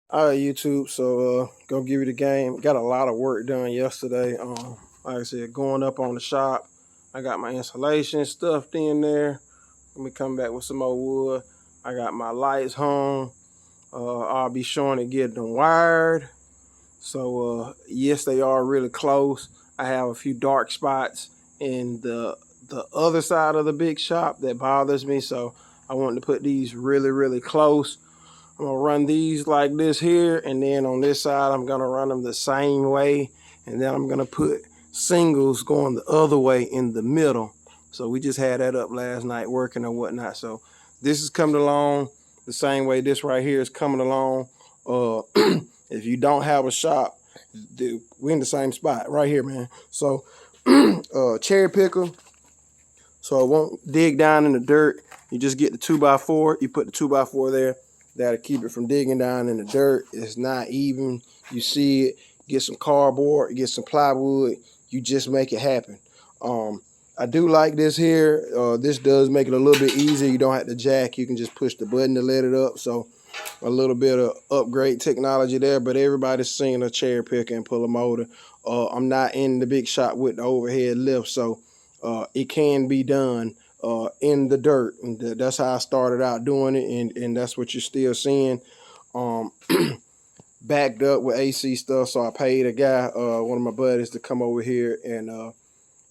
All right, YouTube. So, gonna give you the game. Got a lot of work done yesterday. Like I said, going up on the shop. I got my insulation stuffed in there. Let me come back with some more wood. I got my lights hung. I'll be showing it getting them wired. So, yes, they are really close. I have a few dark spots in the other side of the big shop that bothers me. So, I wanted to put these really, really close. I'm gonna run these like this here, and then on this side I'm gonna run them the same way, and then I'm gonna put singles going the other way in the middle. So we just had that up last night working or whatnot. So this is coming along the same way this right here is coming along. uh if you don't have a shop, we're in the same spot right here, man. So cherry picker, so it won't dig down in the dirt. You just get the 2x4, you put the 2x4 there. That'll keep it from digging down in the dirt. It's not even. You see it, get some cardboard, get some plywood, you just make it happen. I do like this here. This does make it a little bit easier. You don't have to jack, you can just push the button to let it up. So a little bit of upgrade technology there, but everybody's seen a cherry picker and pull a motor. I'm not in the big shop with the overhead lift, so it can be done in the dirt, and that's how I started out doing it, and that's what you're still seeing. Um, Backed up with AC stuff, so I paid a guy, one of my buddies, to come over here, and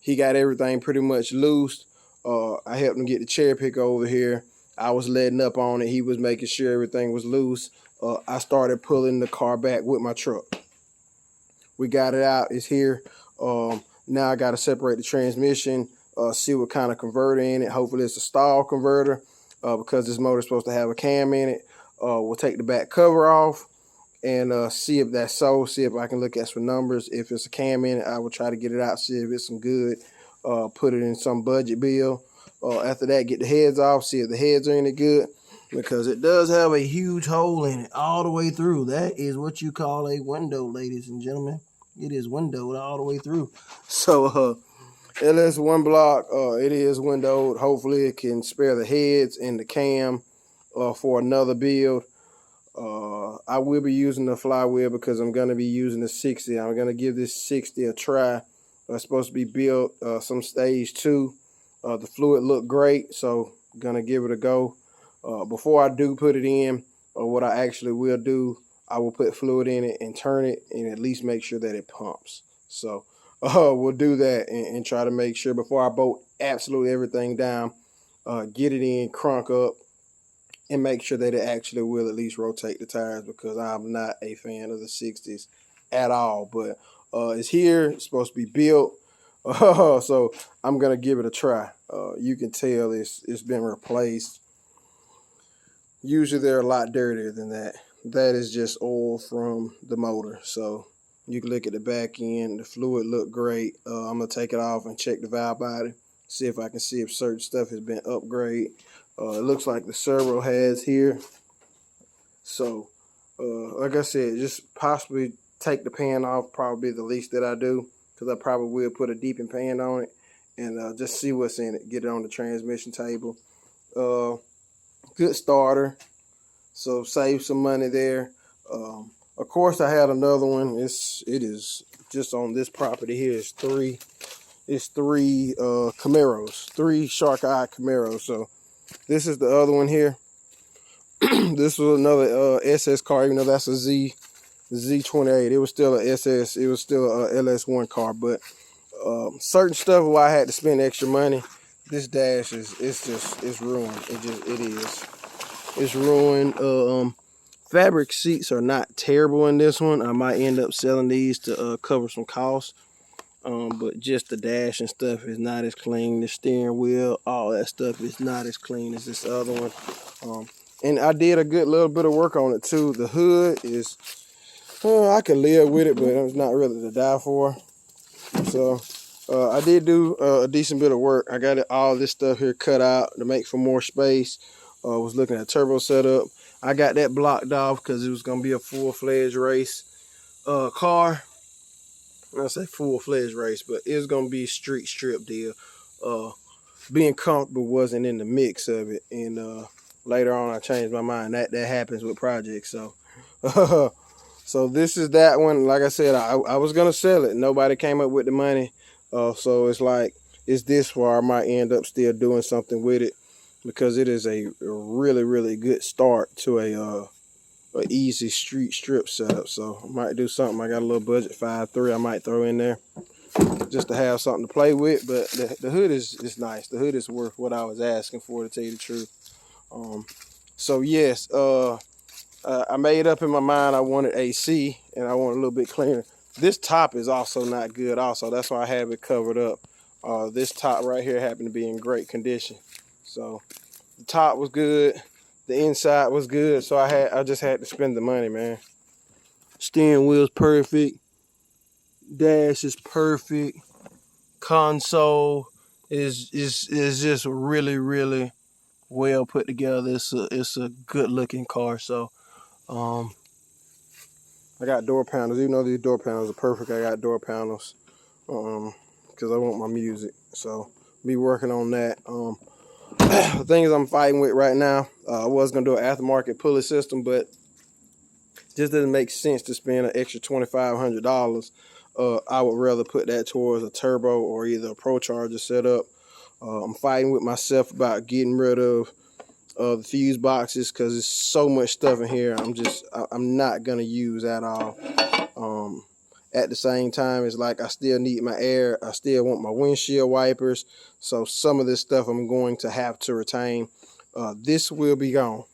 he got everything pretty much loose. I helped him get the cherry picker over here. I was letting up on it. He was making sure everything was loose. I started pulling the car back with my truck. We got it out. It's here. Now I got to separate the transmission, see what kind of converter in it. Hopefully it's a stall converter, because this motor is supposed to have a cam in it. We'll take the back cover off and see if that's so. See if I can look at some numbers. If it's a cam in it, I will try to get it out, see if it's some good. Put it in some budget bill. After that, get the heads off, see if the heads are any good, because it does have a huge hole in it all the way through. That is what you call a window, ladies and gentlemen. It is windowed all the way through. So LS1 block, it is windowed. Hopefully it can spare the heads and the cam for another build. I will be using the flywheel because I'm going to be using the 60. I'm going to give this 60 a try. It's supposed to be built some stage 2. The fluid looked great, so I'm going to give it a go. Before I do put it in, what I actually will do, I will put fluid in it and turn it and at least make sure that it pumps. So we'll do that and try to make sure before I bolt absolutely everything down, get it in, crunk up, and make sure that it actually will at least rotate the tires, because I'm not a fan of the 60s at all. But it's here. It's supposed to be built. So I'm going to give it a try. You can tell it's been replaced. Usually they're a lot dirtier than that. That is just oil from the motor. So you can look at the back end. The fluid looked great. I'm going to take it off and check the valve body. See if I can see if certain stuff has been upgraded. It looks like the servo has here. So, like I said, just possibly take the pan off, probably the least that I do, because I probably will put a deepen pan on it and just see what's in it. Get it on the transmission table. Good starter, so save some money there. Of course, I had another one. It is just on this property here. It's three Camaros, 3 shark eye Camaros. So this is the other one here. This was another SS car, even though that's a Z28. It was still a SS. It was still a LS1 car, but certain stuff where I had to spend extra money. This dash it's ruined. It is. It's ruined. Fabric seats are not terrible in this one. I might end up selling these to cover some costs. But just the dash and stuff is not as clean. The steering wheel, all that stuff is not as clean as this other one. And I did a good little bit of work on it too. The hood is, I can live with it, but it's not really to die for. So I did do a decent bit of work. I got all this stuff here cut out to make for more space. Was looking at turbo setup. I got that blocked off because it was going to be a full-fledged race car. I say full-fledged race, but it's going to be a street strip deal. Being comfortable wasn't in the mix of it, and later on I changed my mind. That happens with projects. So So this is that one. Like I said, I was gonna sell it. Nobody came up with the money. So it's like it's this where I might end up still doing something with it because it is a really really good start to a easy street strip setup. So I might do something. I got a little budget 5.3 I might throw in there just to have something to play with. But the hood is nice. The hood is worth what I was asking for, to tell you the truth. So yes, I made up in my mind I wanted AC and I want a little bit cleaner. This top is also not good also. That's why I have it covered up. This top right here happened to be in great condition. So the top was good. The inside was good. So I just had to spend the money, man. Steering wheel's perfect. Dash is perfect. Console is just really, really well put together. It's a good looking car. So I got door panels. Even though these door panels are perfect, I got door panels because I want my music. So be working on that. The things I'm fighting with right now, I was gonna do an aftermarket pulley system, but just doesn't make sense to spend an extra $2,500. I would rather put that towards a turbo or either a Pro Charger setup. I'm fighting with myself about getting rid of the fuse boxes because there's so much stuff in here I'm not gonna use at all. At the same time, it's like I still need my air. I still want my windshield wipers. So some of this stuff I'm going to have to retain. This will be gone.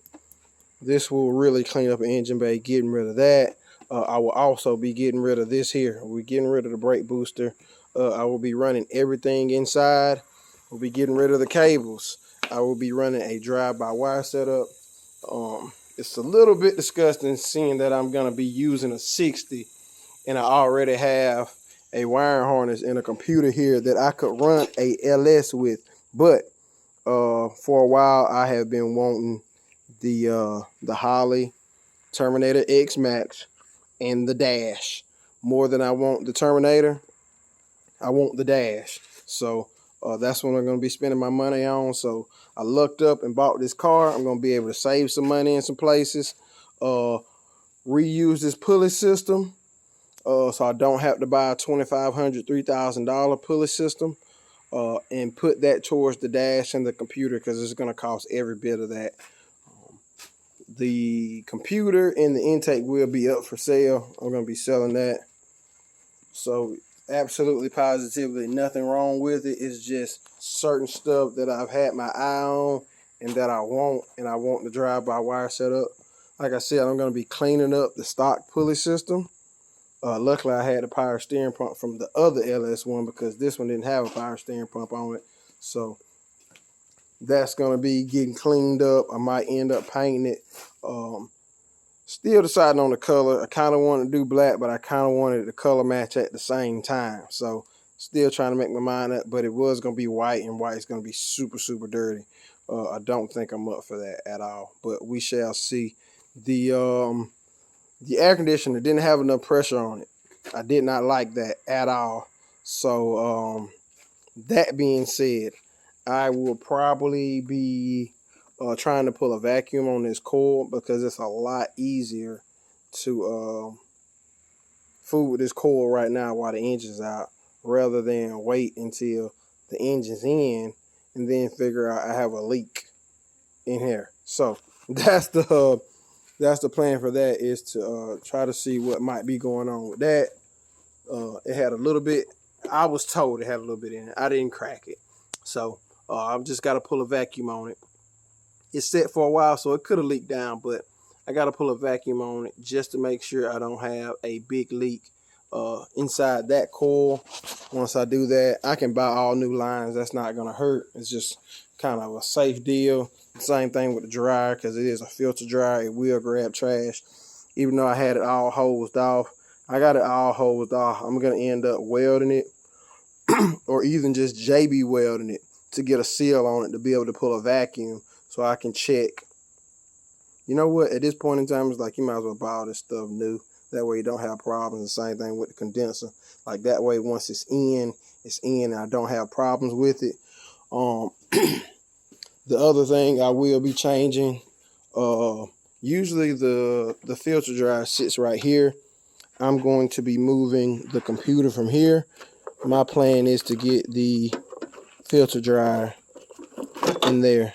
This will really clean up an engine bay, getting rid of that. I will also be getting rid of this here. We're getting rid of the brake booster. I will be running everything inside. We'll be getting rid of the cables. I will be running a drive-by-wire setup. It's a little bit disgusting seeing that I'm going to be using a 60 and I already have a wiring harness and a computer here that I could run a LS with. But for a while, I have been wanting the Holley Terminator X Max and the Dash. More than I want the Terminator, I want the Dash. So that's what I'm going to be spending my money on. So I looked up and bought this car. I'm going to be able to save some money in some places. Reuse this pulley system. So I don't have to buy a $2,500, $3,000 pulley system. And put that towards the dash and the computer because it's going to cost every bit of that. The computer and the intake will be up for sale. I'm going to be selling that. So absolutely positively nothing wrong with it. It's just certain stuff that I've had my eye on and that I want, and I want the drive-by-wire setup. Like I said, I'm going to be cleaning up the stock pulley system. Luckily, I had a power steering pump from the other LS1 because this one didn't have a power steering pump on it. So that's going to be getting cleaned up. I might end up painting it. Still deciding on the color. I kind of wanted to do black, but I kind of wanted the color match at the same time. So still trying to make my mind up, but it was going to be white, and white is going to be super, super dirty. I don't think I'm up for that at all, but we shall see. The air conditioner didn't have enough pressure on it. I did not like that at all. So that being said, I will probably be trying to pull a vacuum on this coil because it's a lot easier to fool with this coil right now while the engine's out rather than wait until the engine's in and then figure out I have a leak in here. So that's the plan for that, is to try to see what might be going on with that. It had a little bit, I was told it had a little bit in it. I didn't crack it. So I've just got to pull a vacuum on it. It's set for a while, so it could have leaked down, but I got to pull a vacuum on it just to make sure I don't have a big leak inside that coil. Once I do that, I can buy all new lines. That's not going to hurt. It's just kind of a safe deal. Same thing with the dryer, because it is a filter dryer. It will grab trash. Even though I had it all hosed off, I got it all hosed off. I'm going to end up welding it or even just JB welding it to get a seal on it to be able to pull a vacuum so I can check. You know what? At this point in time, it's like you might as well buy all this stuff new. That way you don't have problems. The same thing with the condenser. Like that way, once it's in, and I don't have problems with it. The other thing I will be changing Usually the filter dryer sits right here. I'm going to be moving the computer from here. My plan is to get the filter dryer in there.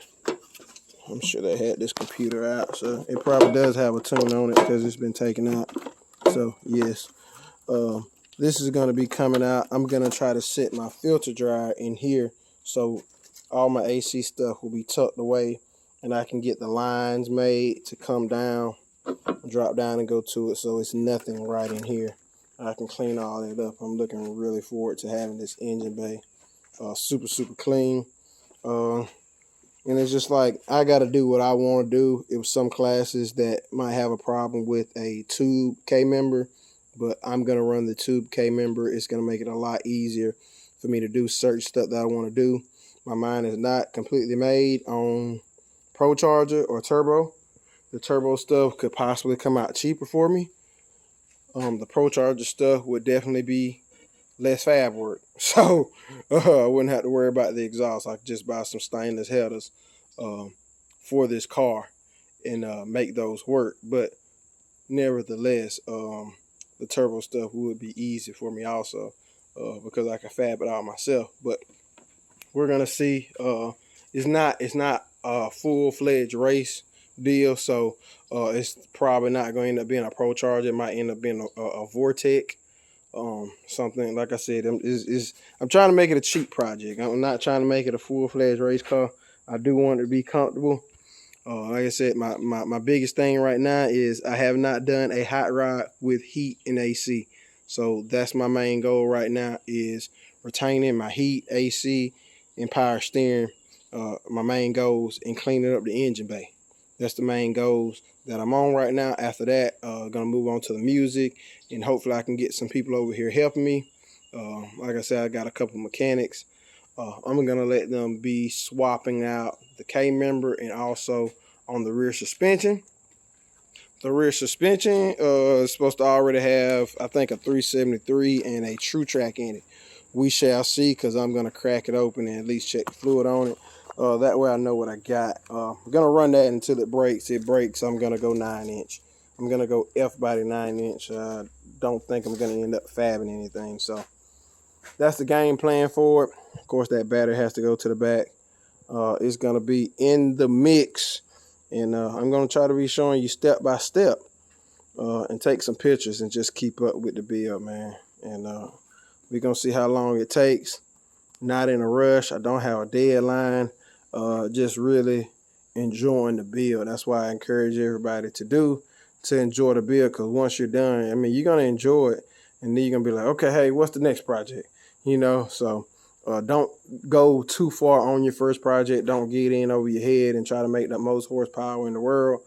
I'm sure they had this computer out, so it probably does have a tune on it because it's been taken out. So yes, this is going to be coming out. I'm going to try to set my filter dryer in here so all my AC stuff will be tucked away and I can get the lines made to come down, drop down and go to it, so it's nothing right in here. I can clean all that up. I'm looking really forward to having this engine bay super clean. And it's just like, I got to do what I want to do. It was some classes that might have a problem with a tube K-member, but I'm going to run the tube K-member. It's going to make it a lot easier for me to do certain stuff that I want to do. My mind is not completely made on Pro Charger or Turbo. The Turbo stuff could possibly come out cheaper for me. The Pro Charger stuff would definitely be less fab work. So I wouldn't have to worry about the exhaust. I could just buy some stainless headers for this car and make those work. But nevertheless, the turbo stuff would be easy for me also because I can fab it out myself. But we're gonna see. It's not a full-fledged race deal, so it's probably not going to end up being a Pro Charger. It might end up being a Vortec. Something like I said, I'm trying to make it a cheap project. I'm not trying to make it a full-fledged race car. I do want it to be comfortable. Like I said, my biggest thing right now is I have not done a hot rod with heat and AC. So that's my main goal right now, is retaining my heat, AC, and power steering. My main goals, and cleaning up the engine bay. That's the main goals that I'm on right now. After that, gonna move on to the music, and hopefully I can get some people over here helping me. Like I said, I got a couple mechanics. I'm gonna let them be swapping out the K-member and also on the rear suspension. The rear suspension is supposed to already have, I think, a 373 and a True Track in it. We shall see, because I'm gonna crack it open and at least check the fluid on it. That way I know what I got. I'm gonna run that until it breaks. It breaks, I'm gonna go 9-inch. I'm gonna go F-body 9-inch. Don't think I'm gonna end up fabbing anything. So that's the game plan for it. Of course, that battery has to go to the back. It's gonna be in the mix, and I'm gonna try to be showing you step by step, and take some pictures and just keep up with the build, man. And we're gonna see how long it takes. Not in a rush. I don't have a deadline. Just really enjoying the build. That's why I encourage everybody to enjoy the build, because once you're done, I mean, you're gonna enjoy it, and then you're gonna be like, okay, hey, what's the next project? You know, so don't go too far on your first project. Don't get in over your head and try to make the most horsepower in the world.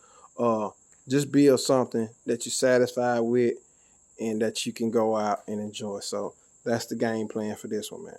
Just build something that you're satisfied with and that you can go out and enjoy. So that's the game plan for this one, man.